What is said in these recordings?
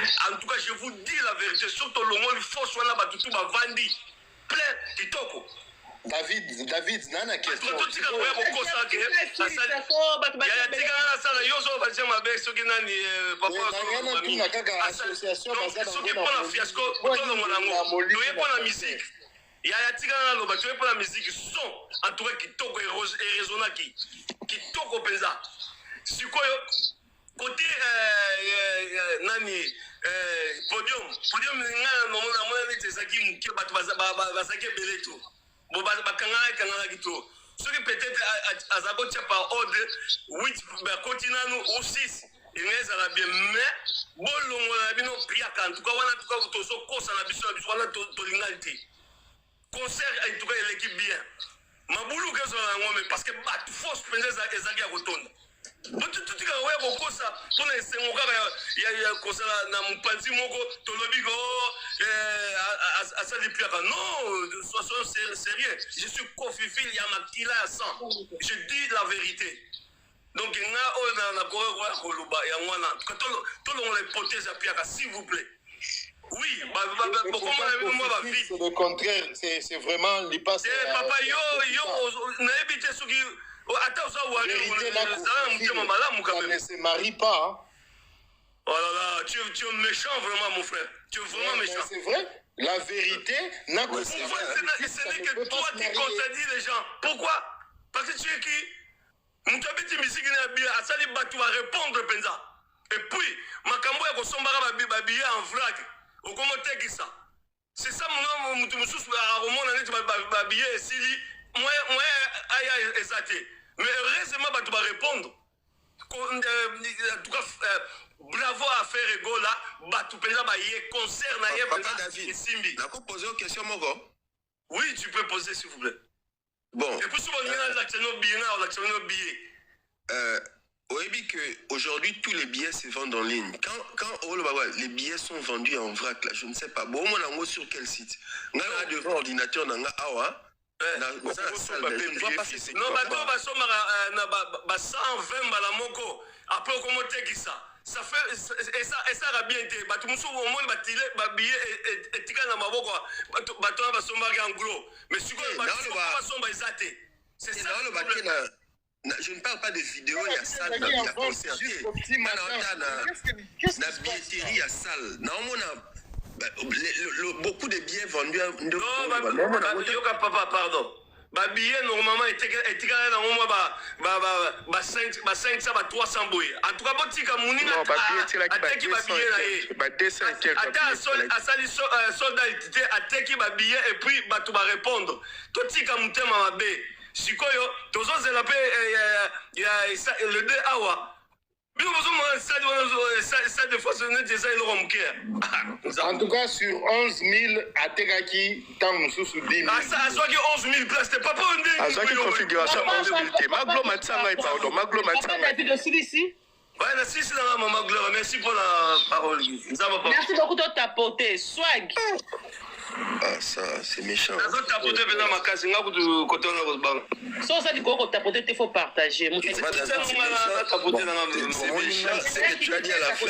En tout cas, je vous dis la vérité. Surtout le monde, il faut soigner la tout va vandi. Plein, kitoko. David, nana question. Il y a la musique son en tout cas kitoko et raisonnaki kitoko penza sikoyo côté nani podium ngana no mona nete zaki muke batu bazaki beleto bo bakanga kito ce qui peut-être azabo tia par ordre 8 continent ou 6 il est à bien mais bolongo na bino priaka en tout cas wana tout cas tozo kosa na biso wana to lingalite concert en tout cas l'équipe bien mabulu kezo na ngome parce que batu force pendeza ezaki ya kotonda tout ka we kokosa tona esengo kaka ya kosala na mpanzi moko tolobi ko asali pliaka non sois sérieux je suis kofifil ya makila ya 100 je dis la vérité donc nga na koreko ya koluba ya ngwana tout le hypothèse ya pliaka s'il vous plaît. Oui, c'est le contraire, c'est vraiment l'hypas. Papa, on ne se marie pas. Oh là là, tu es méchant vraiment, mon frère. Tu es vraiment méchant. C'est vrai, la vérité n'a que ce n'est que toi qui contredis les gens. Pourquoi? Parce que tu es qui? Moutabiti musique n'a bien, Asali Batu va répondre, Penza. Et puis, Makambo ya kosombara babiye en vrac. C'est ça mon nom, moi, aya exaté. Mais heureusement, tu vas répondre. En tout cas, bravo à faire ego là, tu peux concerne Papa David, je peux poser une question, Moko? Oui, tu peux poser, s'il vous plaît. Bon. Et puis, souvent, il y a un billet. Oui, qu'aujourd'hui, tous les billets se vendent en ligne. Quand les billets sont vendus en vrac, là, je ne sais pas. Bon, on a sur quel site? On a devant l'ordinateur, on a awa. Non, bah, 120 balamoko. Après, comment t'es ça? Ça fait, et ça a bien été. Bah, tout le monde, au moins, bah, billet et tika na maboko. Bah, tu vas sommer en gros. Mais si vous pas sommer, c'est ça. Je ne parle pas de vidéos, il y a salle, il y a concert. Il y a billetterie, il y a salle. Beaucoup de billets vendus. Non, papa, pardon. Bah, billet, normalement, il y a 500, 300 bouilles. En tout cas, si tu as un billet, et puis tu vas répondre. Tout ce qui est un thème, Sikoyo, tozo zelape le 2 awa. En tout cas, sur 11 000, à Tegaki, tant nous sous 10 000. Ah, ça, soit 11 000 places, t'es pas pour un dé. Ah, ça, configuration 11 000. Maglo Matsanga, pardon, Maglo Matsanga. Ouais, merci, c'est la maman Gloire. Merci pour la parole. Merci beaucoup de tapoter. Swag. Ah, ça, c'est méchant. So, ça dit quoi tapoter, il faut partager. C'est méchant, c'est que tu as dit à la fin.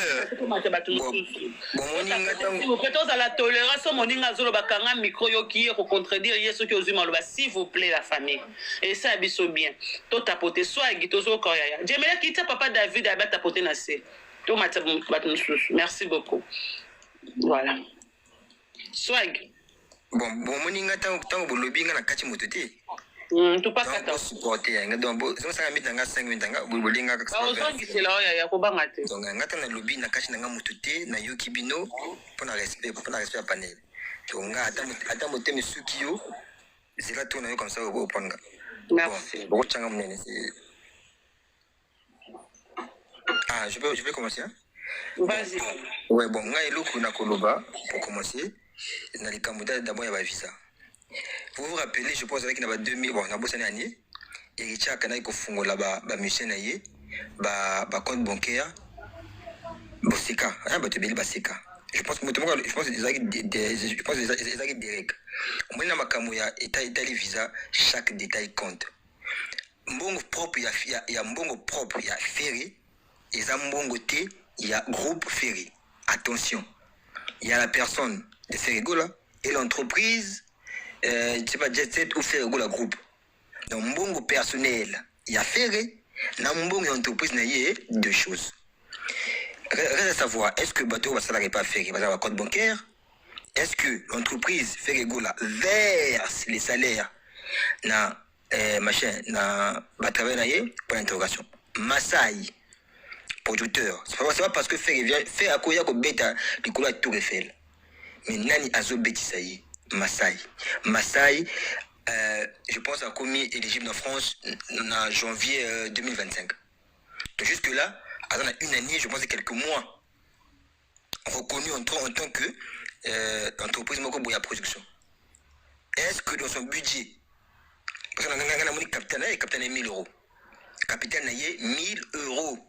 Peut-être à la tolérance, moninga zolo bakanga micro yoki ko contredire yeso ki ozuma lo s'il vous plaît la famille. Et ça biso bien. To tapoter swag tozo koyaya. J'aimerais quitter papa David à tapoter na se. To mata batun susu. Merci beaucoup. Voilà. Swag. Bon, moninga tango bolobi nga na kati motote. Tu pas kata. Supporter nga donc so sanga mitanga 5 mitanga bolinga ka. Ba ozongi sela ya ko banga te. Donc ngata na lobi na kati nga motote na yoki bino pour na respect à panel. Donc nga ata motemi sukiyo zela tona yo comme ça au panga. Merci. Bon, changa mnene c'est. Ah, je peux commencer hein? Vas-y. Ouais, bon, nga eloko na koloba pour commencer. Dans les candidats d'abord il y a visa. Vous vous rappelez, je pense avec 2000 bon, na bossane année et Richard kana ko fungo là ba musicien naie ba compte bancaire bosika, hein ba te beli basika. Je pense des direct. On na makamu ya état visa, chaque détail compte. Mbongo propre ya mbongo propre ya ferry et za mbongo te ya groupe ferry. attention, il y a la personne de Ferregola et l'entreprise, je sais pas, Jet Set ou Ferregola Group. Donc, mbongo personnel, il y a Ferré, na mbongo entreprise, il y a deux choses. Reste à savoir, est-ce que bateau va salarié pas Ferré, va avoir un compte bancaire? Est-ce que l'entreprise Ferregola verse les salaires na machin, na travailler pour l'interrogation? Masai, producteur. C'est pas parce que Ferré vient faire à quoi il y a bêta du coup la Tour Eiffel. Mais nani azo bêti ça y est, Masai. Masai, je pense a commis éligible en France en janvier 2025. Donc jusque là, dans une année, je pense quelques mois, reconnu en tant que entreprise de production. Est-ce que dans son budget, parce que le capitaine est 1000 euros, capitaine est 1000 euros,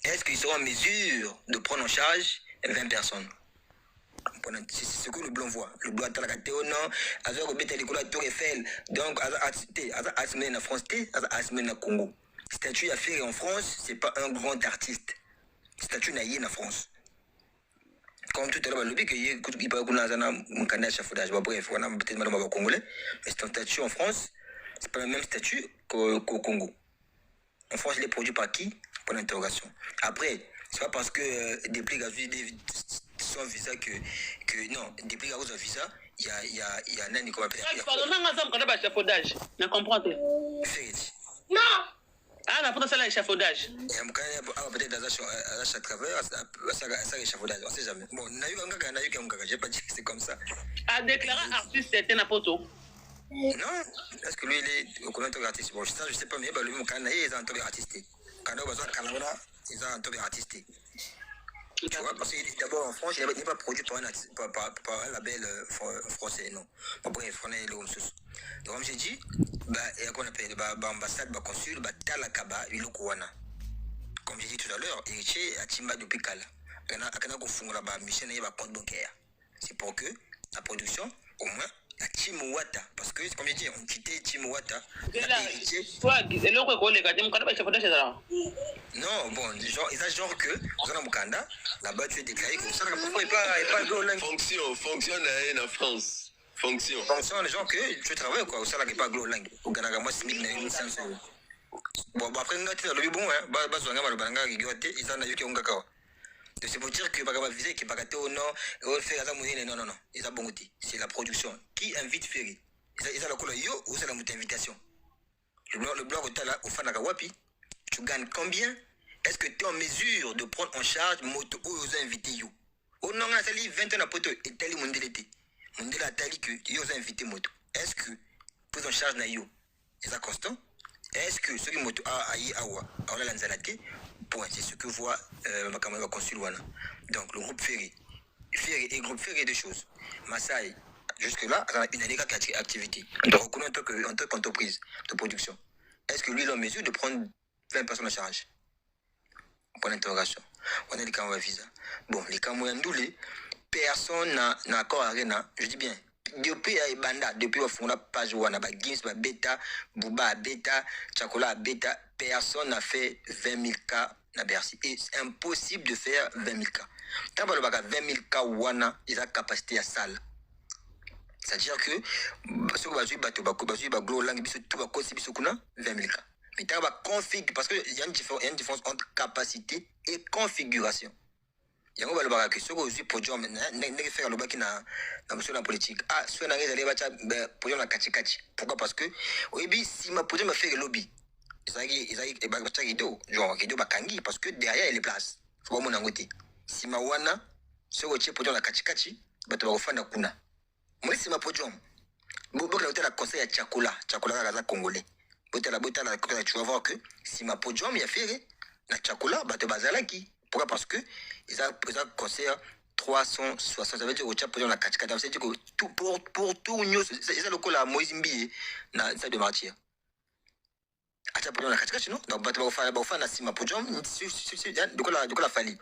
est-ce qu'ils seront en mesure de prendre en charge 20 personnes? C'est ce que le blanc voit. Le blanc a la théo, non, avec le Tour Eiffel, donc, à en France, à en Congo. Statut à faire en France, c'est pas un grand artiste. Statut naïe en France. Comme tout à l'heure, le but qu'il peut y avoir un canal échafaudage, bref, on a peut-être mal au Congolais, mais c'est un statut en France, c'est pas le même statut qu'au Congo. En France, il est produit par qui? Pour l'interrogation. Après, c'est pas parce que des prix sans visa que non, des prix à visa, il y a un an, comment appelle ça? Pardon, on a un échafaudage. Ne comprends pas. Non! Ah, on a pas ça l'échafaudage. Peut-être à chaque travers, ça l'échafaudage, on sait jamais. Bon, j'ai pas dit que c'est comme ça. A déclaré artiste, c'était n'importe où. Non, est-ce que lui, il est au commun artiste? Bon, ça, je sais pas, mais lui, mon canal, il est en tant qu'artiste. Quand on va Canada, il est en tant qu'artiste. Tu vois, parce que d'abord en France, il n'est pas produit par un label français, non. Bon, bref, on est le même chose. Donc, comme j'ai dit, il y a qu'on appelle l'ambassade, le consul, Talakaba, il est Kouana. Comme j'ai dit tout à l'heure, héritier à Timba de Pikala. Il y a qu'on fonde là-bas, Michel, il y a un compte bancaire. C'est pour que la production, au moins, la Timouata, parce que, comme j'ai dit, on quittait Timouata. Non, bon, genre, ils ont genre que, dans la Mukanda, là-bas, tu es déclaré que ça, pourquoi il pas Glow Fonction en France. Fonction, les gens que tu travailles, quoi, ça, là, il pas Glow au Ghana, moi, 6500 euros. Bon, après, nous, on a le bon, hein, ils en ont eu qui ont cacao. C'est pour dire que les visées qui sont au nord, non, ils ont bon outil. C'est la production. Qui invite Ferry? Ils ont la couleur yo ou c'est la invitation? Le blog au Fanakawapi, tu gagnes combien? Est-ce que tu es en mesure de prendre en charge moto aux invités yo? Oh non, on a sali 20 ans à poto et tali mondelete. Mondela a tali que yo aux invités moto. Est-ce que prise en charge na yo? Est-ce constant? Est-ce que ceux qui moto a aïe awa, awa lanzalate? Point, c'est ce que voit ma camarade consul Wana. Donc le groupe Ferry et le groupe Ferry, deux choses. Masai, jusque-là, une année d'activité. Donc reconnaît en tant qu'entreprise de production. Est-ce que lui est en mesure de prendre 20 personnes en charge? Pour l'interrogation. On a les camarades visa. Bon, les camarades ndoulés, personne n'a accord à rien. Je dis bien. Depuis Banda, depuis au fond la page Wana, Gims, Beta, Bouba, Beta, Chakola, Beta, personne n'a fait 20 000 cas à Bercy. Et c'est impossible de faire 20 000 cas. Tant que 20 000 cas Wana, ils ont capacité à salle. C'est-à-dire que ce que vous avez Glow Lang, tout va causer 20 000 cas. Mais tant que config, parce qu'il y a une différence entre capacité et configuration. Il y a un peu de choses qui sont podium, n'est faire le bac dans la politique. Ah, soit on arrive à aller podium la kachi. Pourquoi? Parce que, oui, si ma podium a fait le lobby, ils ont genre, bakangi, parce que derrière, il y a les places. Faut pas mon angoté. Si ma wana, soit on podium la kachi, bah tu vas refaire la kuna. Moi, si ma podium, beaucoup de la conseil à Chakola la congolais. Tu vas voir que si ma podium, il y a fait la Chakola, bah tu vas zalaki. Pourquoi? Parce que ils ont conseillé 360, ça veut dire que tu as posé la 4 ça veut dire que pour tout nous, c'est le coup là, Moïse Mbi, ça de martyr. Tu as posé la 4 non? Donc, tu vas faire la cima podium, de quoi la fali.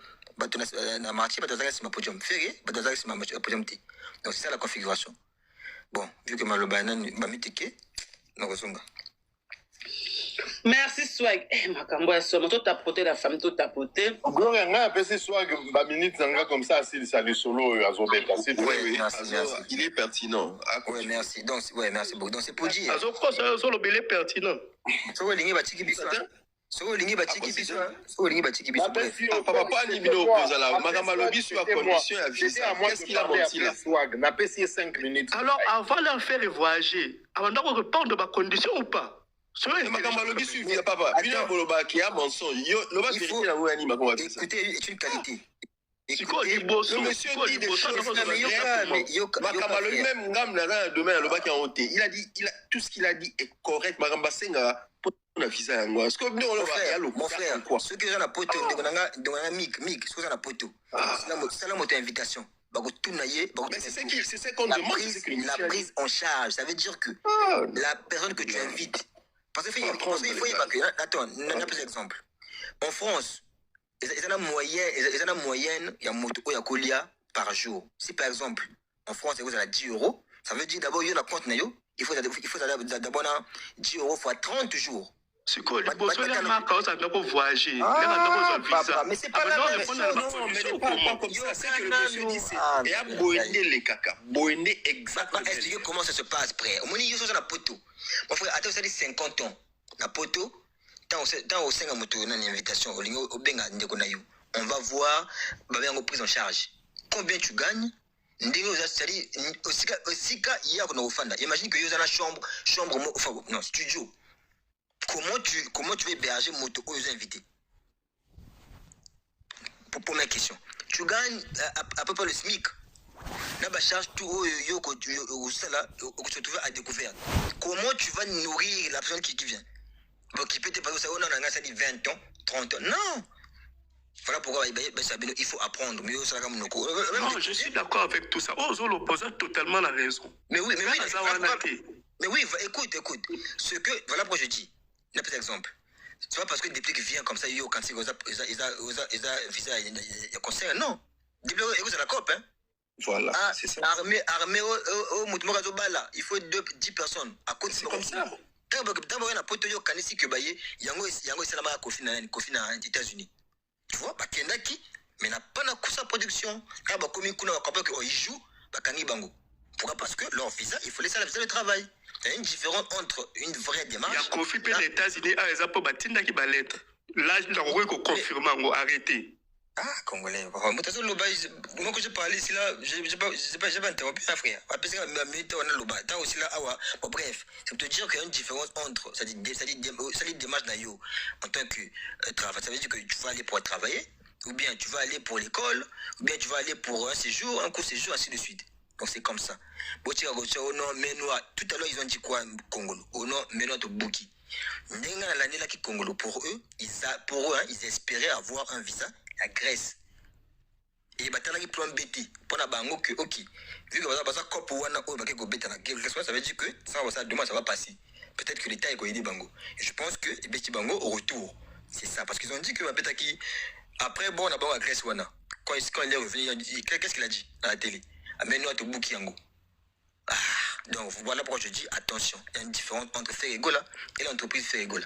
Tu as la martyr, tu as la cima podium. Ferré, tu as la cima podium. Donc, c'est ça la configuration. Bon, vu que Malobanan m'a mis ticket, nous ressemblons. Merci Swag. Makambo ya somo, tout tapoter la famille, tout tapoter. Gloria, nga apesi Swag ba minute nanga comme ça asili ça le solo azobeta. Oui, merci. Il est pertinent. Oui, merci. Donc, ouais, merci beaucoup. Donc, c'est pour dire. Azoko belé pertinent. So, lingi batiki biso. So, lingi batiki biso. So, lingi batiki biso. Papa ni bino opposala. Makamba lobi sur la condition à visa. Qu'est-ce qu'il a menti là? Swag, n'a pas 5 minutes. Alors, avant de faire voyager, avant de répondre à ma condition ou pas? Makamba lobi sur visa, papa. Bino boloba qui a mensonge. Yo, loba vérité na vous ani makamba. Écoutez, est une qualité. Le monsieur dit des choses Makamba lobi même ngam na domaine loba qui a honté. Il a tout ce qu'il a dit est correct. Makamba senga na visa yango. Est-ce que bino loba ya lo? Mon frère, ce que j'ai na poto ndonga mic, ce que j'ai na poto. C'est la moto invitation. Mais c'est ce qu'on demande. La prise en charge, ça veut dire que la personne que tu invites. Parce qu'il faut évacuer. Attends, on a plus d'exemples. En France, ils ont une moyenne, il y a moto ou il y a par jour. Si par exemple, en France, vous avez 10 €, ça veut dire d'abord, il y a la compte, il faut d'abord 10 € fois 30 jours. C'est quoi les beaux soleils marquent quand ça doit voyager? Mais c'est pas la même chose. Non, mais pas comme ça. C'est que le monsieur dit c'est. Et à boiner les caca. Boiner exactement. Expliquez comment ça se passe, frère. Au moins, il y a la poteau. Mon frère, attends, ça dit 50 ans. La poteau, tant au 5 ans, on a une invitation. On va voir, on prise en charge. Combien tu gagnes? C'est-à-dire, aussi, il y a imagine que il y a une chambre, non, studio. Comment tu veux héberger moto aux invités? Première question. Tu gagnes à peu près le SMIC. Là, bah, charge tout au salaire que tu trouves à découvert. Comment tu vas nourrir la personne qui vient? Donc, qui peut te passer, on a ça dit 20 ans, 30 ans. Non! Voilà pourquoi il faut apprendre. Non, je suis d'accord avec tout ça. Ozo l'opposant totalement la raison. Mais oui, écoute. Ce que, voilà pourquoi je dis. Un petit exemple. C'est pas parce que depuis qu'ils viennent comme ça, ils ont visa, il y a concert. Non. Depuis qu'ils ont la COP, hein. Voilà, c'est ça. Armée au Moutoumora Zobala, il faut 10 personnes. À côté, c'est comme ça. D'abord, il y a un pote qui Kanisi que Baye, Yango Salama Kofi aux États-Unis. Tu vois, Kendaki, mais n'a pas sa production. Quand ils jouent, Bango. Pourquoi? Parce que leur visa, il faut laisser la visa de travail. Il y a une différence entre une vraie démarche. Il y a Kofi et les États-Unis, ils ont pas qui va lettre. Là, je dois confirmer, arrêter. Ah, Congolais. Moi, quand je parlais ici, là, je n'ai pas interrompu, frère. Bref, c'est pour te dire qu'il y a une différence entre, ça dit démarche d'ailleurs en tant que travail. Ça veut dire que tu vas aller pour travailler, ou bien tu vas aller pour l'école, ou bien tu vas aller pour un séjour, un court séjour, ainsi de suite. Donc c'est comme ça. Tout à l'heure, ils ont dit quoi, Congolo? Oh non, Menoa to Bouki. L'année là qui Congolo, pour eux, ils espéraient avoir un visa à Grèce. Et ils plan BT. Pour la bango que, ok. Vu que ça cop ou wana ou bakeko beta na Grèce, ça veut dire que ça demain ça va passer. Peut-être que l'État est coïdé bango. Et je pense que les Beti bango au retour. C'est ça. Parce qu'ils ont dit que beta qui. Après, bon, on a à Grèce wana. Quand il est revenu, qu'est-ce qu'il a dit à la télé? Amène-nous to Bouki yango. Donc voilà pourquoi je dis attention, il y a une différence entre Ferregola et l'entreprise Ferregola.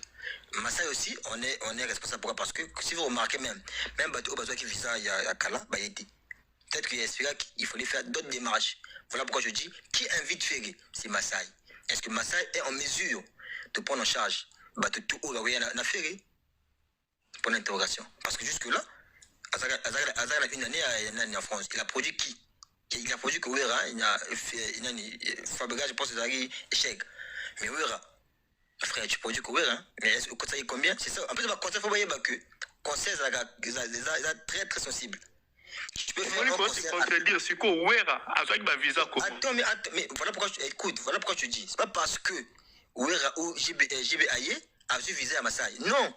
Massai aussi, on est responsable. Pourquoi? Parce que si vous remarquez même bateau qui visa il y a Kala, peut-être qu'il fallait faire d'autres démarches. Voilà pourquoi je dis qui invite Ferré, c'est Massai. Est-ce que Massai est en mesure de prendre en charge bateau tout haut na Ferré? Pour l'interrogation. Parce que jusque-là, Azar a une année en France. Il a produit qui? Il a produit que Ouera, il a fabriqué, je pense que c'est échec. Mais Ouera, frère, tu produis que Ouera, mais est-ce que ça y est combien? C'est ça. En plus, il faut voir que le conseil est très très sensible. Tu peux faire un conseil. Contredire, c'est quoi Ouera, avec ma visa comment? Attends, mais voilà pourquoi je dis. C'est pas parce que Ouera ou JBAye a vu visa à Massai. Non.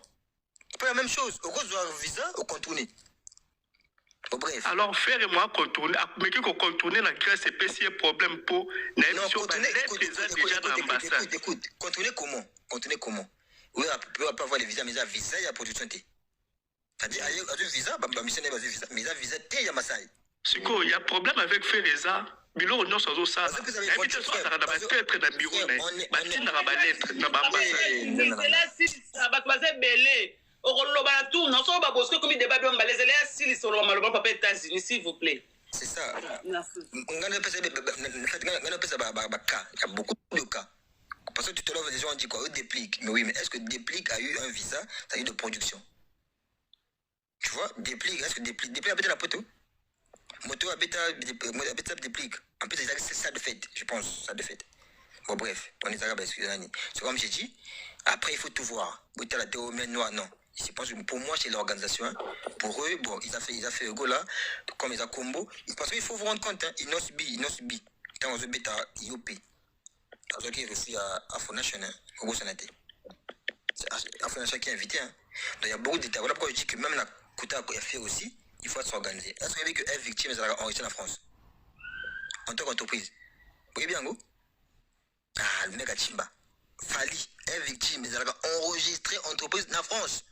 C'est pas la même chose. Au cause de leur visa, au contourné. Bref. Alors, faire et moi contourner, mais qui contourner la Grèce, c'est pas si un problème pour l'émission. Écoute, contourner comment? Oui, on peut avoir les visas, mais il y a visa, il y a production. C'est-à-dire, il y a un visa, mais il y a visa, il y a Massai. Il y a un problème avec Ferreza. biloko nyonso azosala nayebi te so azalaka na batetre na biro na ye batindaka balettre na baambassade bato baza ebele okoloba na tuna so baboske komi débat bio mbalezela ya silisa oloba maloba papa États-Unis s'il vous plaît. C'est ça. Ngana pesa baka, il y a beaucoup de cas. Parce que tout à l'heure les gens ont dit quoi, Déplique. Mais oui, mais est-ce que Déplique a eu un visa, ça a eu de production? Tu vois, Déplique, est-ce que Déplique a pété la poteau? Moto a pété Déplique. En plus, c'est ça de fait, je pense, ça de fait. Bon, bref, on est arabe, excusez-moi. C'est comme j'ai dit, après il faut tout voir. Bouta la théorie noire, non. Je pense que pour moi, c'est l'organisation. Hein. Pour eux, bon, ils ont fait le go là, comme ils ont combo. Parce qu'il faut vous rendre compte, hein, ils n'ont subi. Quand on se met à IOP, on qui est reçu à Afro-Nation, au Gros Sanaté. C'est Afro-Nation qui est invité. Hein. Donc il y a beaucoup d'états. Voilà pourquoi je dis que même la Kouta a fait aussi, il faut s'organiser. Est-ce que vous savez qu'une victime est enregistrée en France en tant qu'entreprise? Vous voyez bien, go? Ah, le mec à Chimba. Fali, une victime est enregistrée en entreprise en France.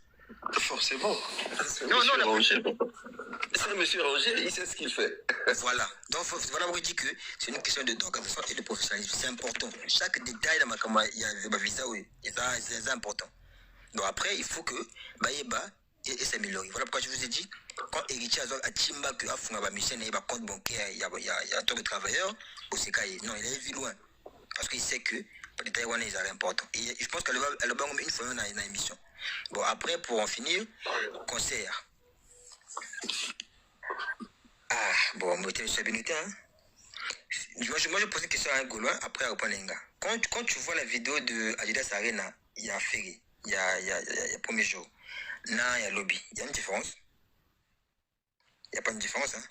Forcément. Non, c'est monsieur Roger, il sait ce qu'il fait. Voilà. Donc, voilà pourquoi je dis que c'est une question d'organisation et de professionnalisme. C'est important. Chaque détail dans ma caméra, il y a le visa, oui. Et ça, c'est important. Donc, après, il faut que Baïba et s'améliorer. Voilà pourquoi je vous ai dit, quand héritier a Timba, que a mission, il y a compte bancaire, il y a un temps de travailleur, au CKI. Non, il est vu loin. Parce qu'il sait que les Taïwanais, ils sont importants. Et je pense qu'elle va une fois dans une émission. Bon, après, pour en finir, concert. Ah, bon, moi, je suis bénité, hein. Moi, je pose une question à un Gaulois, après à répondre à un gars. Quand tu vois la vidéo de Adidas Arena, il y a Ferry, il y a premier jour. Là, il y a Lobby. Il y a une différence. Il n'y a pas une différence, hein.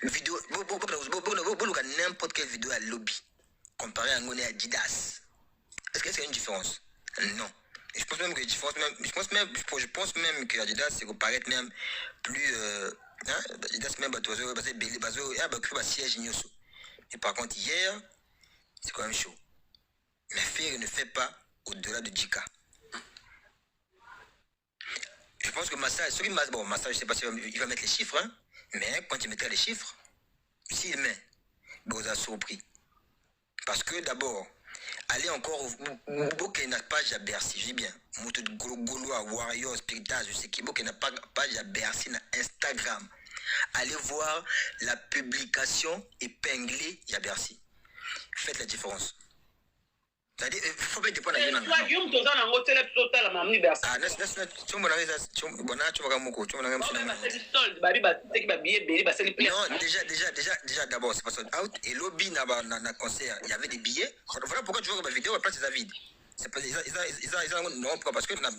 Vidéo, n'importe quelle vidéo à Lobby, comparé à Ngone Adidas. Est-ce qu'il y a une différence? Non. Et je pense même que je pense même que Adidas c'est paraître même plus Adidas même siège. Et par contre hier c'est quand même chaud. Mais Ferry ne fait pas au-delà de 10K. Je pense que Massa, Massa, je sais pas si il va mettre les chiffres, hein, mais quand il mettra les chiffres, s'il met, vous a surpris. Parce que d'abord, allez encore au Boké n'a pas à Bercy, je dis bien. Moto de Gaulois, Warriors, Spiritage, je sais qu'il n'a pas page à Bercy sur Instagram. Allez voir la publication épinglée à Bercy. Faites la différence. C'est-à-dire, il faut pas dépendre de la vie. Non, déjà, d'abord, c'est pas ça. Out et Lobby n'a concert. Il y avait des billets. Voilà pourquoi tu vois que ma vidéo, la place est vide. C'est pas non, parce que dans la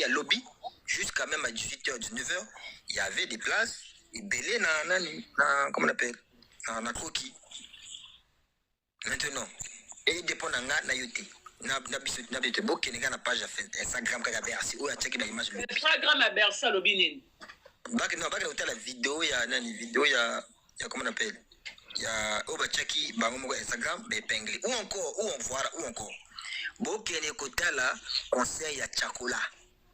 Lobby, jusqu'à même à 18h, 19h, il y avait des places, et belé comment on appelle, dans croquis. Maintenant, et il dépend de yoté. Na page Instagram à Bercy ou à checker l'image. Instagram à Bercy à Lobby. La vidéo, il y a comment on appelle, il y a Obachaki, Instagram, épinglé. Ou encore. Bokene Kotala, conseil, il y a Chakola.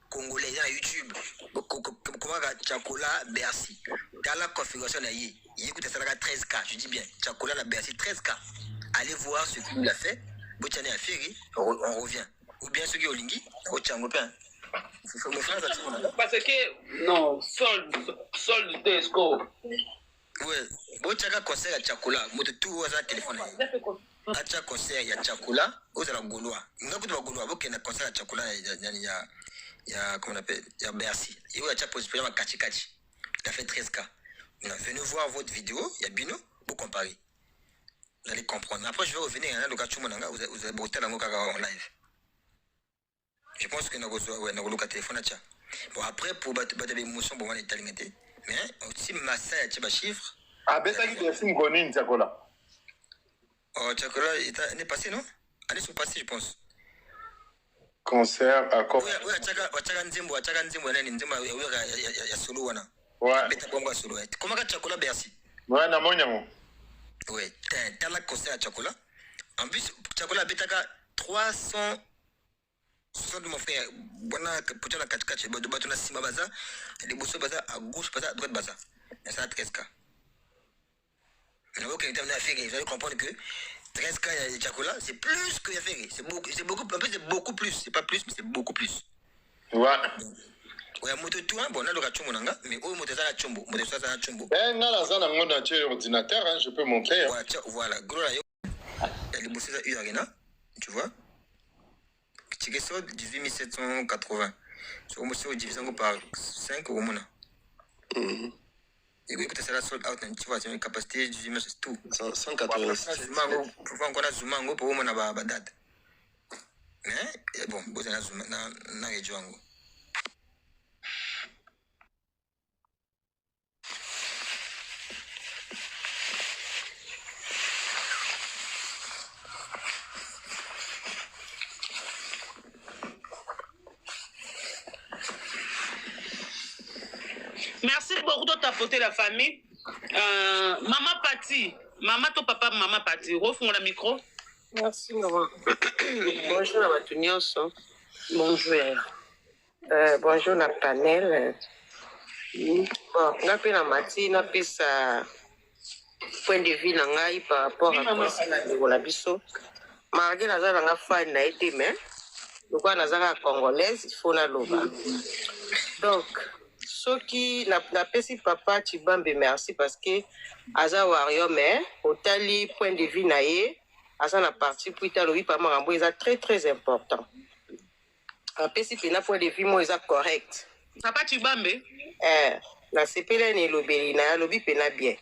Congolais, il y a YouTube. Comment Chakola, Bercy. Dans la configuration, il écoute ça 13K, je dis bien. Chakola, la Bercy, 13K. Allez voir ce qu'il a fait. Boutiane à Ferry, on revient. Ou bien ceux qui ont Lingui, au Tchangopin. Parce que, non, solde de score. Ouais, Boutiaka conseil à Chakola, moi tout aux téléphone. Acha conseil à Chakola, aux à Gaulois. Nous avons Gaulois, vous qui avez conseil à Chakola, il y a, comment on appelle, il y a Bercy. Et vous avez positionné à Kachi. Il a fait 13K. Venez voir votre vidéo, il y a Bino, vous comparez. Vous allez comprendre. Après, je vais revenir à un vous avez bossé en live. Je pense que nous avons un téléphone. Bon, après, pour battre des émotions, pour voir les talentés. Mais aussi, Massa, il y a des chiffres. Ah, ben, ça y est, c'est une bonne Tchakola. Oh, Tchakola, il est passé, non? Allez, sont passés, je pense. Concert à quoi? Oui, Tchaka Nzimbo, il y a solo. Ouais. Comment Tchakola Bercy? Ouais, na mon. Oui, t'as la concert à Chakola. En plus, Chakola a 300 de mon frère. Bona, pour la 4-4, de battre la Sima Baza, les bossos Baza à gauche, Baza à droite Baza. Et ça a 13K. Vous allez comprendre que 13 cas de Tchakola, c'est plus que Yafere. C'est beaucoup, en fait, c'est beaucoup plus. C'est pas plus, mais c'est beaucoup plus. Ouais. Ouais, moto tout, bon, on a le rachombo nanga, mais oh, moto ça la chombo, moto ça la chombo. Ben, dans la zone à mon ordinateur, hein, je peux montrer. Hein. Voilà, gros là, il y a bossé ça Uragena, tu vois. Ticket sort 18 780. Sur le division par 5 au monde. Et écoute, c'est la sold out, tu vois, c'est une capacité 18 000, c'est tout. 186. Pourquoi on a Zumango pour mon date. Mais, bon, vous avez Zuma, na région. Merci beaucoup de tapoter la famille. Maman Pati, maman ton papa, maman Pati, refond le micro. Merci maman. Bonjour à Matunios. Bonjour. Bonjour na panel. Bon, n'a pas la mati, n'a pas sa point de vue nangai par rapport à la biso. Malgré la zone n'a fan n'a été mais, donc on a zara congolaise, il faut la loba. Donc ceux qui n'a pas si papa Chibambe merci parce que aza wario mais au tali point de vue naie, aza na partie pour italoui par marambo est très important. Un peu si pena point de vue moi est correct. Papa Chibambe. La CPL ni lobby na lobby pena bien.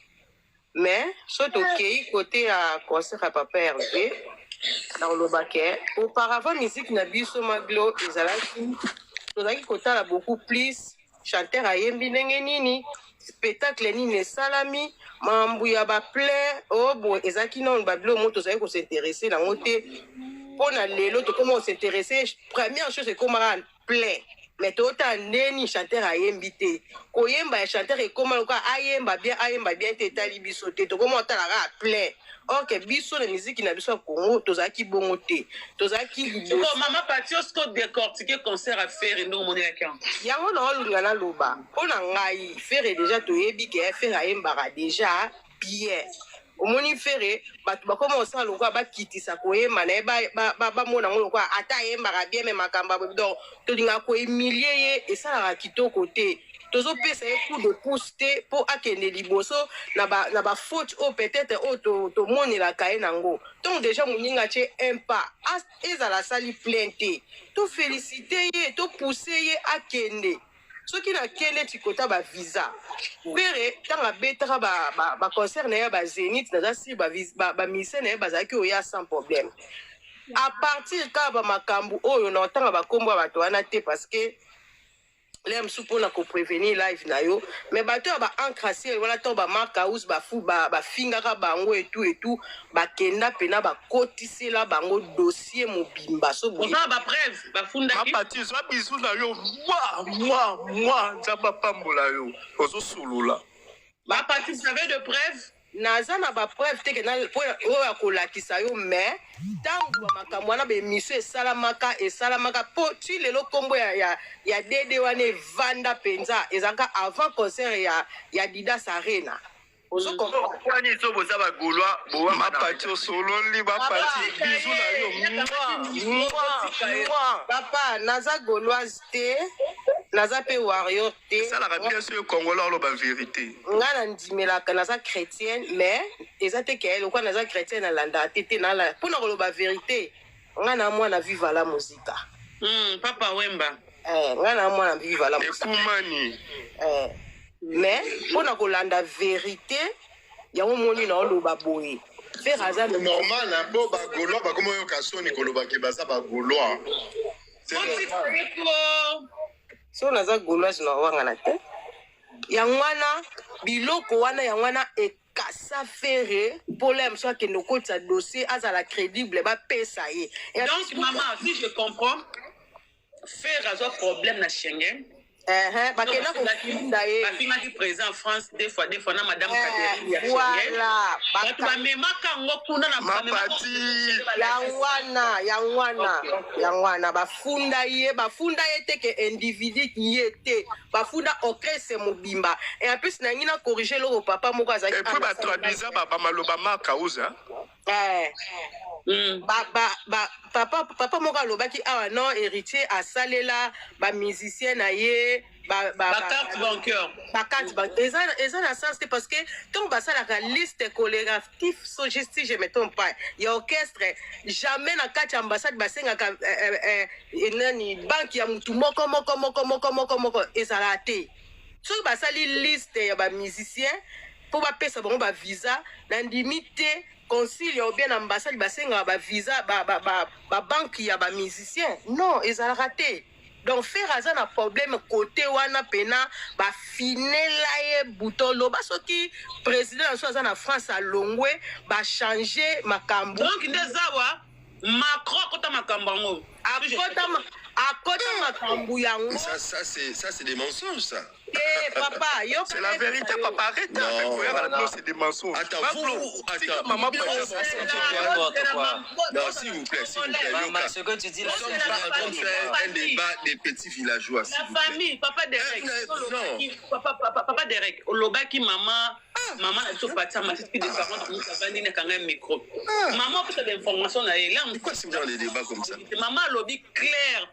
Mais surtout ok côté à concert à papa Hervé dans le baquet. Auparavant musique na biso maglo ezalaki tozaki kotala beaucoup plus chanteur ayembi ndenge nini spectacle nini salami mambu ya ba play oh bon ezaki non bablo moto tozaki ko s'intéresser na ngote pona lelo to comment s'intéresser première chose c'est comment play mais tota neni chanteur ayembi te koyemba ya chanteur e comment loka ayemba bien te tali biso te to comment tala ga play ok biso na musique na biso Congo tozaki bongo te tozaki libo maman Pati osko décortiquer concert à faire et nous mon écran yango na olunga na loba pona ngai faire déjà to yebi ke faire ayemba déjà bien omoni faire batu ba comment ça lokwa ba kitisa koyemba na ba mona ngo lokwa ata ayemba bien mais makamba donc to dinga ko humilier et ça la kitoko te tozo pesa coup de pouce te pour akende liboso na ba faute au peut-être to moni la kae nango donc déjà moninga che un pas ezala sali plainte to féliciter ye to pousser ye akende ce qui na kende tikota ba visa pere tanga betara ba concert na ya ba Zénith na si ba mise na ba zaki oya sans problème à partir ka ba makambu oyo na tanga ba kombo ba to wana te parce que l'aime pour na ko prévenir live na yo mais bato ba encrasser wala to ba marque house ba fu ba fingaka bango et tout ba kenda pena ba kotisela bango dossier mobimba so on a ba preuve ba funda ki Pati so bisu na yo moi nzamba pambola yo ozo sulula ba Pati vous avez de preuves naza na ba preuve te que na oya kolakisa yo mais tangu ba makambo wana be mission esalamaka po ti lelo kombo ya dede wane vanda penza ezaka avant concert ya Didas Arena ozo comprendre kwani so boza ba golwa bo ma Pati osololi ba Pati bisu na yo papa naza gauloise te naza pe warrior te ça la bien sûr congolais lo ba vérité ngana ndimelaka naza chrétienne mais ezate ke lokwa naza chrétienne na landa tete na la pona ko ba vérité ngana mwana viva la musique papa Wemba ngana mwana viva la musique ekumani mais pona ko landa vérité yango moni na oloba boye faire hasard normal un peu ba gaulois ba comme yo kasoni koloba ke baza ba gaulois c'est so naza gauloise na wangana te yangwana biloko wana yangwana ekasa fere problème soit que nos sa dossier azala crédible ba pesa ye donc maman si je comprends faire un problème na Schengen bakenda kofunda ye bafingaki président en France des fois na madame Catherine voilà bato bamemaka yango kuna na yangwana bafunda ye te ke individu ye te bafunda orchestre mobimba et en plus na ngi na corriger loko papa moko azaki et puis batraduisa bamaloba makauza papa moko alobaki awa non héritier asalela bamusicien na ye carte bancaire eza na sens te parce que ntongo basalaka liste chorégraphique so juste si je me trompe pas ya orchestre jamais na kati ya ambassade basengaka nani banque ya mutu moko ezala te soki basali liste ya bamusicien mpo bapesa bango bavisa na ndimi te concile ou bien ambassade basengaka bavisa babanke ya bamusicien non ezalaka te donc faire aza na problème côté wana pena bafinela ye butolo basoki président na so aza na France alongwe bachange makambo donc nde zawa Macron akota makambo yango akota makambo yango ça c'est des mensonges ça. Papa, c'est la vérité, papa. Arrête. Non, c'est des mensonges. Attends, maman, non, s'il vous plaît. Maman, ce que tu dis là, nous sommes en train de faire un débat des petits villageois. La famille, papa Derek. Papa Derek, olobaki maman a tout parti à ma petite de parents, nous avons dit un micro. Maman peut des informations là. Pourquoi c'est dans les débats comme ça? Maman lobby clair.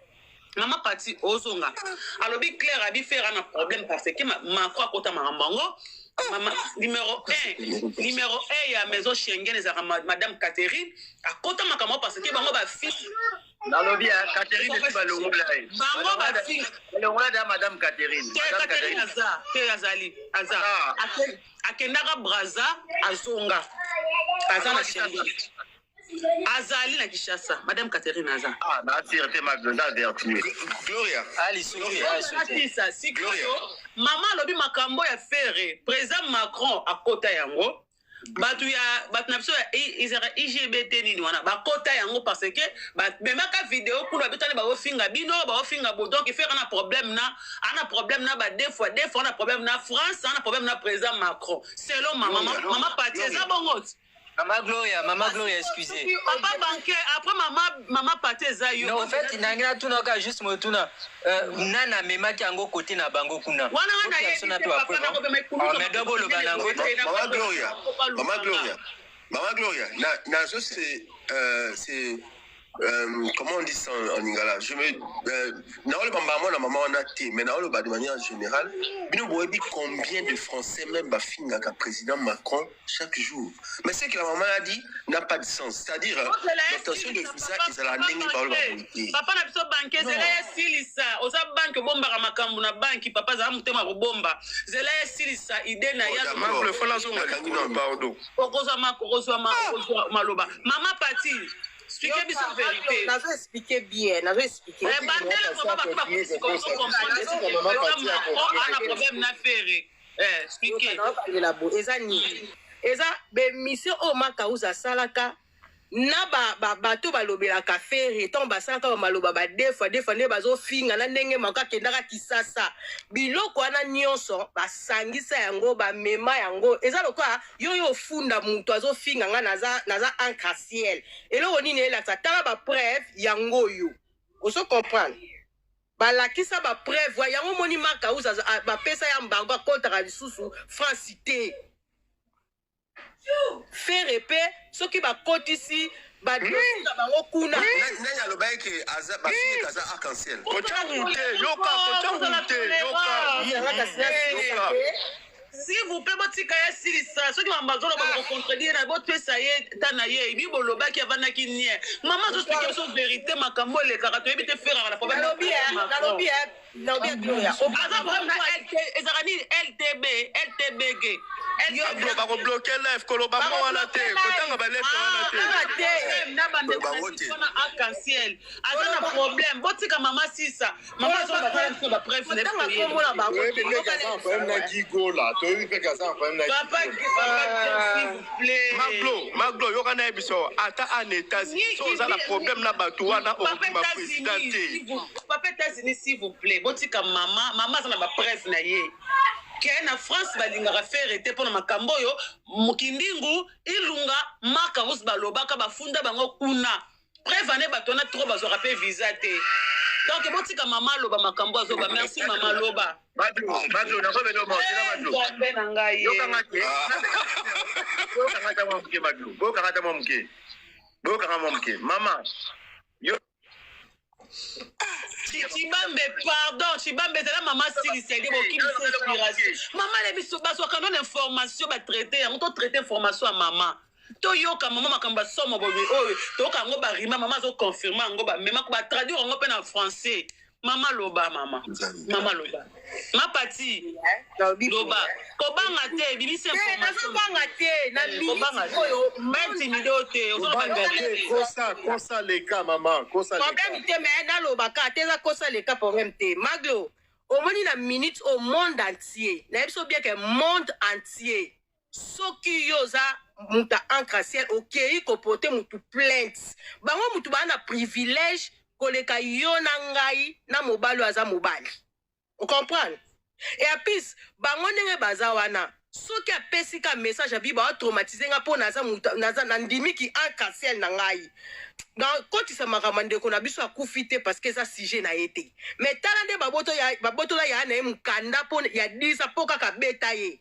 Maman parti Ozonga. Alors bi clair a bi faire un problème parce que ma croix kota mamango. Maman numéro 1 il y a maison Schengen les madame Catherine a kota makamo parce que bango ba fils dans lobby Catherine est pas le rôle là. Bango ba fils le rôle de madame Catherine. Catherine Azali akendaka Braza Azonga. Azana Schengen. Azali na Kishasa, madame Catherine Aza. Ah, na tiré ma Gloria. Ali si Gloria. Maman lobi makambo ya faire président Macron a kota yango. Batu na biso IGBT nini wana ba kota yango parce que même ka vidéo pour bitani ba ofinga bino ba ofinga bo donc faire un problème na ba deux fois on a problème na France, on a problème na président Macron. Selon maman parti ça bongo. Maman Gloria, excusez. Papa banquier, après maman parti zayo. Non, en fait, nangina tunaka juste motuna. Nana mema ki ango côté na bango kuna. Wana sona to après. Mais d'abord le banango. Maman Gloria, c'est comment on dit ça en lingala? Mais de manière générale, combien de Français même bafingent avec le président Macron chaque jour. Mais ce que la maman a dit n'a pas de sens. C'est-à-dire, l'obtention de visa, ils ont la langue par le papa n'a pas banque, c'est silisa. Osa banque bomba ramakambu na banque, papa za mutema bomba. Zela silisa idée na ya. Maman le fala zonga pardon. Okozwa maloba. Maman parti. Expliquez bien la vérité. N'a pas expliqué bien, n'a pas expliqué. Mais bandela comment pas on a problème na faire. Expliquez. Eza ni. Eza be mission o makauza salaka na bato balobelaka fere ton basalaka ba maloba ba deux fois ne bazo finga na ndenge maka kendaka Kisasa biloko wana nyonso basangisa yango ba mema yango eza lokwa yo funda mutu azo finga nga naza encre ciel eloko nini elakisa tala ba preuve yango yo oso comprendre balakisa ba preuve yango moni makauza ba pesa ya mbango kontaka lisusu France cité faire épée ce qui va cotiser ba dossier na bango kuna nanya lobaye ke aza ba fille kaza arc-en-ciel kocha munte yoka si vous pouvez botika ya silisa soki mambazola ba contredire na bote ça y est tanaye bi boloba ki avana ki nie maman zo expliquer so vérité makambo le karato ebite faire la problème na bien Gloria azaba na LTBG Maglo ba ko bloquer live koloba mo wana te. Kotanga ba live wana te. Na bande na arc-en-ciel. Azana problème. Botika mama sisa. Mama zo ba ba bref ne pas. Papa, s'il vous plaît. Maglo yo kana biso ata en état so za la problème na batu wana o ma présidente. Papa États-Unis s'il vous plaît. Botika mama za ba bref na ye. Na France balingaka faire te pona makambo yo mokindingu ilunga maka us balobaka bafunda bango kuna prévane batona trop bazora pe visa te donc botika mama loba makambo azoba merci mama loba Maglo na ko beno mo sina Maglo bena ngai yo kanga te yo kanga ta mo mke Maglo bo kanga ta mo mke bo kanga mo mke mama yo Chibambe, pardon, Chibambe, c'est la maman Siri, c'est qui inspiration. Maman, les bisous, quand on a information, va traiter, on doit traiter information à maman. Toyoka maman makamba somo bobi oyo toka ngo ba rima maman zo confirmer ngo ba mema ko ba traduire ngo pe na français mama loba mama loba ma pati loba ko banga te bibisi information banga te na minute oyo menti mido te banga te kosa leka mama kosa leka problème te mais na loba ka te za kosa leka problème te Maglo au moins na minute au monde entier na biso bien que monde entier soki yoza muta encre-ciel okei kopote mutu plainte bango mutu bana privilège koleka yo na ngai na mobali aza mobali on comprend et apis bango ndenge baza wana soki apesi ka message abi ba traumatiser nga po naza na ndimi ki encre-ciel na ngai dans kotisa makambo ndeko na biso akufi te parce que ça sujet na été mais tala nde baboto la ya na mukanda po ya disa po kaka beta ye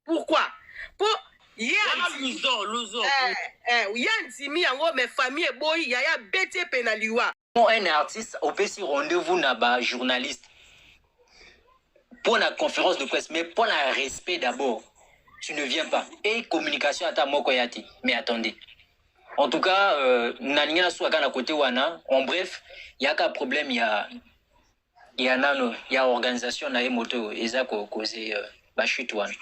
pourquoi po un artiste au petit rendez-vous na journaliste pour la conférence de presse mais pour le respect d'abord tu ne viens pas et communication à ta mokoyati mais attendez en tout cas naninga soit kana côté wana en bref il y a qu'un problème il y a organisation na moto eza ko causer ba chute wana.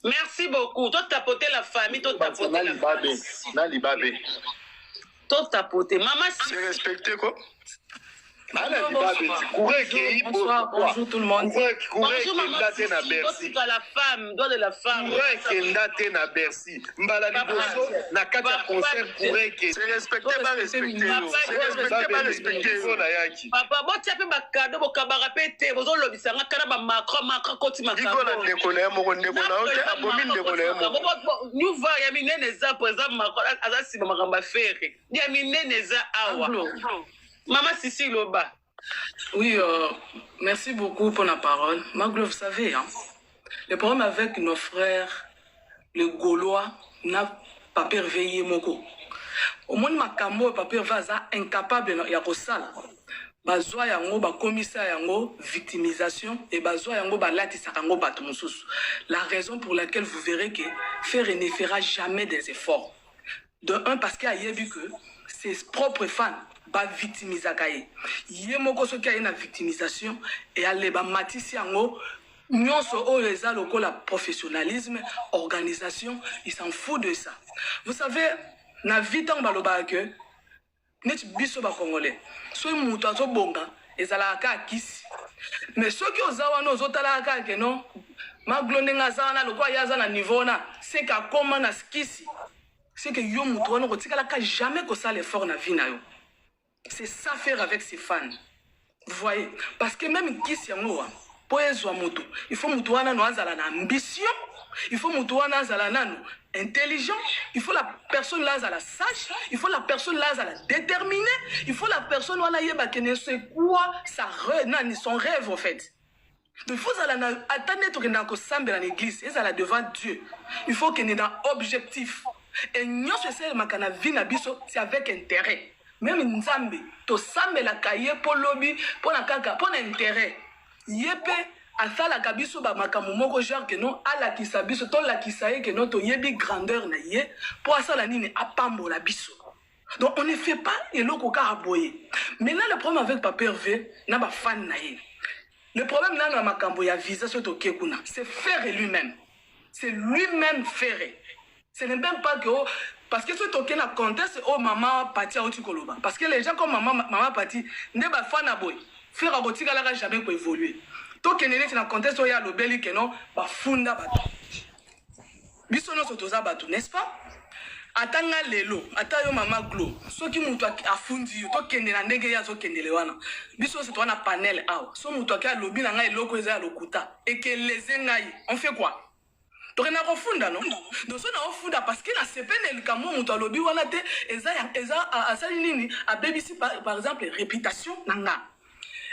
Merci beaucoup. Toi, tapoter la famille, toi, tapoter la famille. Toi, tapoter. Maman, c'est respecté quoi? Bonjour tout le monde. Bonjour maman, la femme, doigt de la femme. C'est respecté, pas respecté. Papa, bon, tu as fait ma cadeau, mon cabaret pété, vous avez l'obéissé, un canard, Macron, côté ma cadeau. Nous voyons, il y a mis Nénéza, par exemple, Macron, Azasi, Macron, Ferré. Il y a mis Nénéza, Awa. Maman Sissi Loba. Oui, merci beaucoup pour la parole. Maglo, vous savez, hein, le problème avec nos frères, les Gaulois, n'a pas perveillé Moko. Au moins, ma camo, papa va incapable de faire ça. Bazoa yango, ba commissaire yango, victimisation, et bazoa yango, ba lati sarango, ba tumusus. La raison pour laquelle vous verrez que Ferré ne fera jamais des efforts. De un, parce qu'il a vu que ses propres fans ba victimisakaye yemoko soki aye na victimisation et aller ba matisi yango nyonso oyo eza lokola professionnalisme organisation il s'en fout de ça. Vous savez na vita baloba que net biso ba congolais so muto azobonga ezala ka kisi mais soki ozawa no zotala ka ke non Maglo ndenga zana lokola yaza na niveau na c'est ka koma na skisi c'est que yo muto wana kotikala ka jamais ko ça l'effort na vie na yo. C'est ça faire avec ses fans. Vous voyez? Parce que même Kiss Yangoa, pour moto, il faut Moutouana Noazala ambition, il faut Moutouana Zalanano intelligent, il faut la personne là à la sage, il faut la personne là à la déterminée, il faut la personne là qui ne sait quoi son rêve en fait. Donc il faut attendre que dans l'église, et devant Dieu. Il faut qu'il y ait un objectif. Et nous, c'est avec intérêt. Même Nzambe, to sambe la kaye pour lobby, pour la kaka, pour l'intérêt. Yepe, a fait la kabiso ba makamumoko genre que non, a la kisabiso, ton la kisaye que non, to yebi grandeur na ye, pour ça la nine a pambo la biso. Donc on ne fait pas et l'eau coca a boyé. Maintenant le problème avec Papa Hervé, n'a pas fan na ye. Le problème là, na makambo ya visa sur to kekuna, c'est faire lui-même. c'est lui-même ferré. Ce n'est même pas que... Oh, parce que ce token a conteste, oh maman Pati a Otikoloba. Parce que les gens comme maman Pati, ne ba fana boy. Faire abotika la jamais pour évoluer. Token est na conteste, oh ya lobeli que non, ba funda bato. Bisono sotoza bato, n'est-ce pas? Atanga lelo, atayo mama glo. So ki mutu afundi yo, token na ndenge ya zo kendele wana. Biso c'est toi na panel awa. So mutu a lobi na ngai loko eza lokuta. Et que les engai, on fait quoi? Donc on a refunda non donc on a refunda parce que na sepene le kamo mutu alobi wana te eza asali nini a BBC par exemple réputation nanga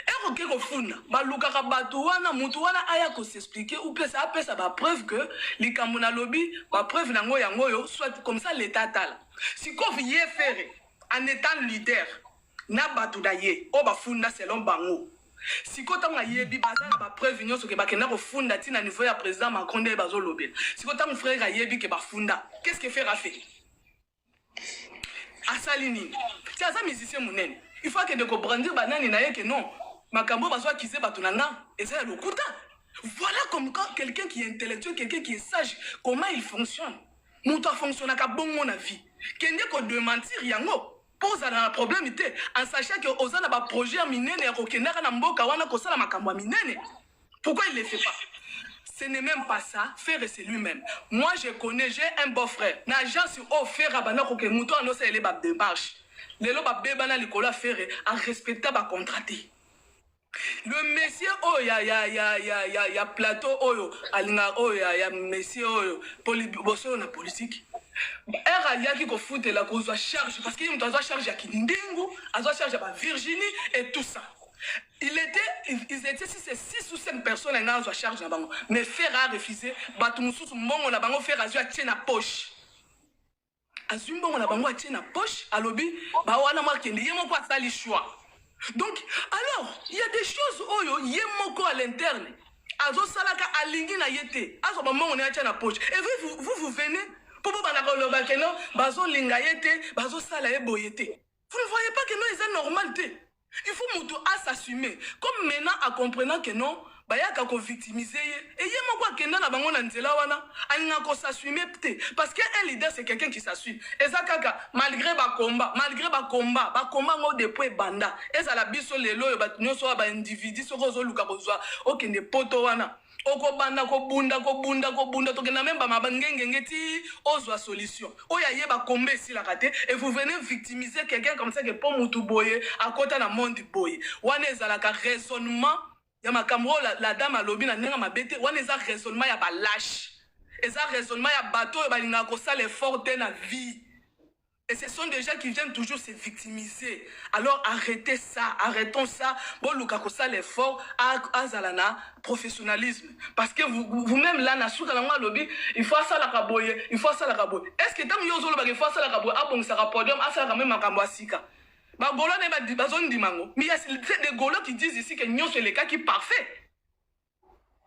ero ke refunda baluka ka batu wana mutu wana aya ko s'expliquer ou peut ça ba preuve que le kamo na lobi ba preuve nango yango yo soit comme ça l'état tal si ko vie faire en étant leader na batu daye o ba funda selon bango. Si quand on a yebi bazana ba preuve nyonso ke bakenda ko funda tina niveau ya président Macron de bazo lobel. Si quand mon frère a yebi ke ba funda, qu'est-ce que faire a fait? Asalini. C'est ça musicien monene. Il faut que de comprendre banani na ye que non. Makambo bazo akize batunanga et ça le kuta. Voilà comme quand quelqu'un qui est intellectuel, quelqu'un qui est sage, comment il fonctionne. Muto fonctionne ka bon mon avis. Kende ko de mentir yango. Pose un problème en sachant que Ozana a un projet minene et qu'il n'a pas mboka wana kosala makambo minene. Pourquoi il ne le fait pas? Ce n'est même pas ça, faire c'est lui-même. Moi je connais, j'ai un beau-frère. N'agence au faire abana ko ke muto ando sa ele ba démarche. Lelo ba bebana likola faire a respecter ba contraté. Le monsieur oh ya plateau oyo alinga oh ya monsieur oyo boso na politique. Elle qui fout la cause de charge parce qu'il y a une charge à Kindingu, à charge à Virginie et tout ça. Ils étaient 6 ou 5 personnes à la charge là-bas. Mais faire a refusé, Batumoussou, mon la bango faire azua tient la poche. Azumbo la bango tient la poche, à lobby, bawana marqué, yemo quoi ça les choix. Donc, alors, il y a des choses où yemo à l'interne. Azo salaka alingi na yete, azo maman on est tient la poche. Et vous venez. Vous ne voyez pas que non, c'est normal. Il faut que s'assumer. Comme maintenant, en comprenant que non, il y a qu'à victimiser. Et il y a qu'à s'assumer. Parce qu'un leader, c'est quelqu'un qui s'assume. Et ça, malgré le combat, depuis banda. Et ça, la bise les lois, nous sommes des individus, ok, des potos. Oko banda ko bunda tokena même ba mabangenge ngeti ozwa solution oya yeba kombe si la raté et vous venez victimiser quelqu'un comme ça que pour mutu boye à côté na monde boye wana ezala ka raisonnement ya makambo la dame a lobi na nenga mabete wana eza raisonnement ya ba lâche eza raisonnement ya bateau ba linga ko sala effort de la vie. Et ce sont des gens qui viennent toujours se victimiser. Alors arrêtez ça, arrêtons ça. Bon, Lukakosa l'effort à Zalana, professionnalisme. Parce que vous-même là, il faut ça la raboyer, il faut ça la raboyer. Est-ce que tant yozo il faut ça la raboyer? Ah bon, ça rapodium, ah ça ramène ma camboasika. Bah Golo n'est pas dit bazon dimango. Mais il y a des Golos qui disent ici que Nyon c'est le cas qui est parfait.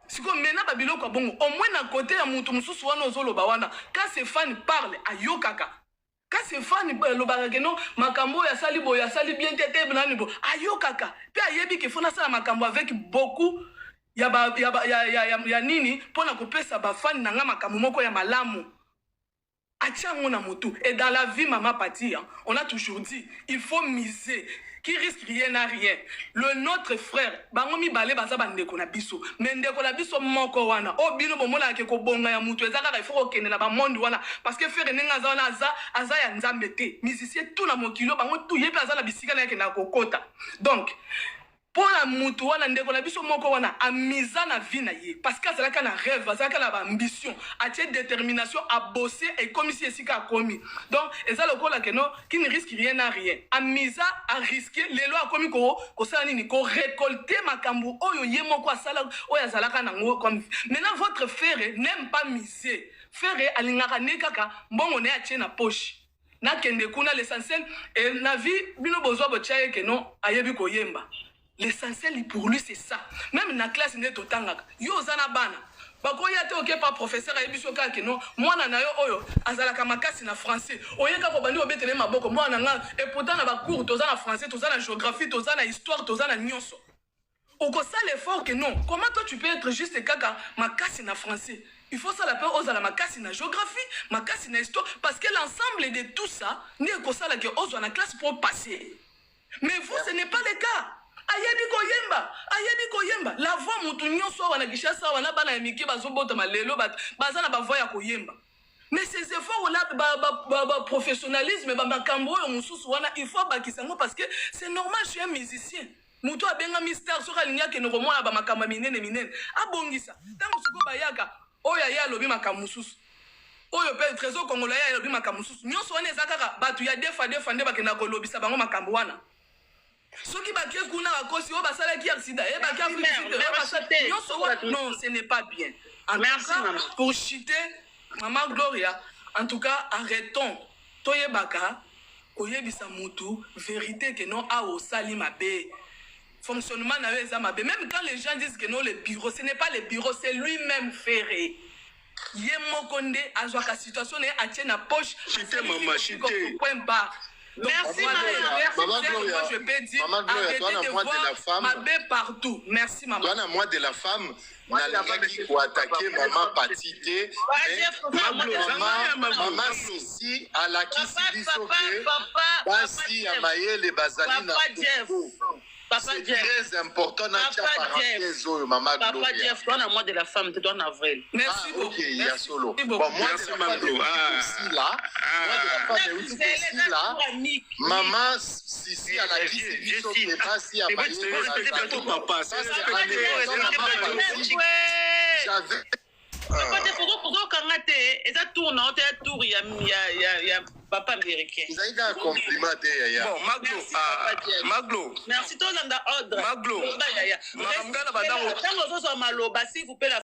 Si comme maintenant babilo quoi bon, au moins d'un côté à Moutoumsou soit nos zolo bawana. Quand ces fans parlent à Yokaka. Quand ces fans le barageno makambo ya sali bien tete benani bo ayo kaka pe ayebi ke fona sala makambo avec beaucoup ya nini pona ko pesa ba fan nanga makambo moko ya malamu atiango na motu. Et dans la vie maman Pati on a toujours dit il faut miser qui risque rien n'a rien. Le notre frère bango mi balé baza bandeko na biso mais ndeko na biso moko wana o bino bomona ke ko bonga ya mutu ezaka il faut okende na ba monde wana parce que frère nenga za wana aza ya nzambe te musicien tout na mokilo bango tout yepe aza na bisika na ke na kokota. Donc pour la mutu wana ndeko na biso moko wana amiza na vie na ye parce que azalaka na rêve azalaka na ambition atie détermination à bosser et comme si esika komi. Donc eza lokola que non qui ne risque rien à rien amiza à risquer les lois komi ko sala nini ko récolter makambo oyo ye moko asala oyo azalaka nango comme. Maintenant votre frère n'aime pas miser frère alingaka nekaka mbongo ne atie na poche na kende kuna l'essentiel et na vie bino bozwa bochaye que non ayebi ko yemba. L'essentiel pour lui c'est ça. Même dans la classe n'est autant yo zana bana. Bako yate ok pas professeur ayebiso ka ke non mwana na yo oyo azalaka makasi na français. Oyeka ko bandi obetele maboko mwana nga et pourtant na ba cours toza na français, toza na géographie, toza na histoire, toza na nyonso. Oko ça l'effort que non. Comment toi tu peux être juste kaka makasi na français? il faut ça la peur aux à la makasi na géographie, makasi na histoire, parce que l'ensemble de tout ça n'est que ça la que aux la classe pour passer. Mais vous, ce n'est pas le cas. Ayebi koyemba. La voix mutu nyonso wana kishasa wana bana emiki bazobota malelo bazana ba voix ya koyemba. Mais ces efforts là professionnalisme ba makambo yo mususu wana il faut bakisango parce que c'est normal, je suis un musicien. Mutu abenga mystère sur alinya ke no komona ba makamba minene abongisa. Tango siko bayaka oya ya lobi makamususu. Oyo pe trésor congolais ya lobi makamususu. Nyonso wana ezakaka batu ya defande bakena ko lobisa bango makambo wana. Ceux qui baké kuna akosi o basala ki accident e baké non, ce n'est pas bien. Merci maman. Pour chiter maman Gloria, en tout cas arrêtons toye baka koyebisa mutu vérité que non a au sali mabe. Fonctionnement na eza mabe. Même quand les gens disent que non le bureau, ce n'est pas le bureau, c'est lui-même ferré. Yemo konde azwaka situation ne atie na poche chiter maman chiter. Point barre. Merci maman. Moi je peux dire arrêtez de voir ma bête partout. Merci maman. Toi, moi de la femme, pour attaquer maman Patité. Maman Sissi à la qui s'y basi à maye les bazali na c'est très important dans ta parenthèse maman Gloria. Papa Jeff, toi na moi de la femme, tu dois en avril. Merci beaucoup. OK, il y a solo. Bon moi de la femme aussi là. Moi de la femme aussi là. Maman Sissi à la qui s'y basi à maye les bazali. Papa, j'avais papa américain. Ils ont un compliment derrière. Bon, Maglo. Merci, toi, dans l'ordre. Maglo. S'il vous plaît,